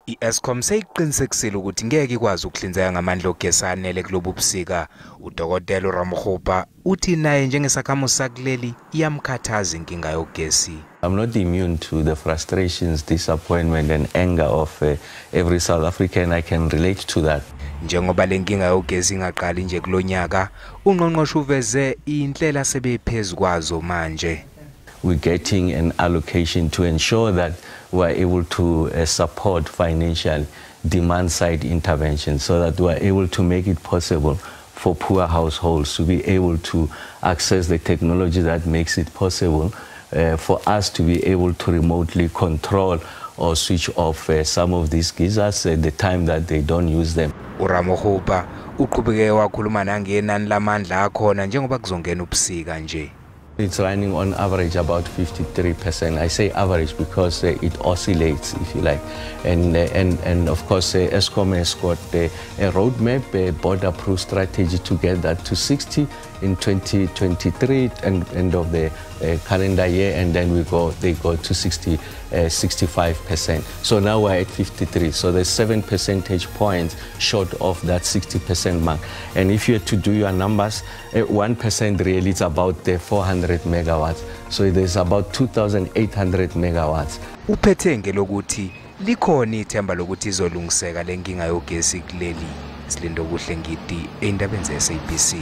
I-Eskom seyiqinisekisile ukuthi ngeke ikwazi ukuhlinzeka ngamandla ogesi anele kulobu busika. Udokotela Ramokgopa uthi naye njengesakhamuzi sakuleli iyamkhathaza inkinga yogesi. I'm not immune to the frustrations, disappointment and anger of every South African. I can relate to that. Njengoba lenkinga yogesi ingaqali nje kulonyaka, ungqongqoshe uveze inhlela sebephezulu kwazo manje. We're getting an allocation to ensure that we're able to support financial demand-side intervention so that we're able to make it possible for poor households to be able to access the technology that makes it possible for us to be able to remotely control or switch off some of these geysers at the time that they don't use them. Ramokgopa uqhubeke wakhuluma nangenani lamandla akhona njengoba kuzongena ubusika nje. It's running on average about 53%. I say average because it oscillates, if you like. And of course, Eskom has got a roadmap, a board-approved strategy to get that to 60 in 2023, and end of the calendar year, and then they go to 65%. So now we're at 53. So there's 7 percentage points short of that 60% mark. And if you had to do your numbers, 1% really is about the 400 megawatts. So there's about 2,800 megawatts. Uphethe lokuthi likhona ithemba lokuthi izolungiseka lenkinga yogesi kuleli. Silindo kuhle ngidi endabeni ze SABC.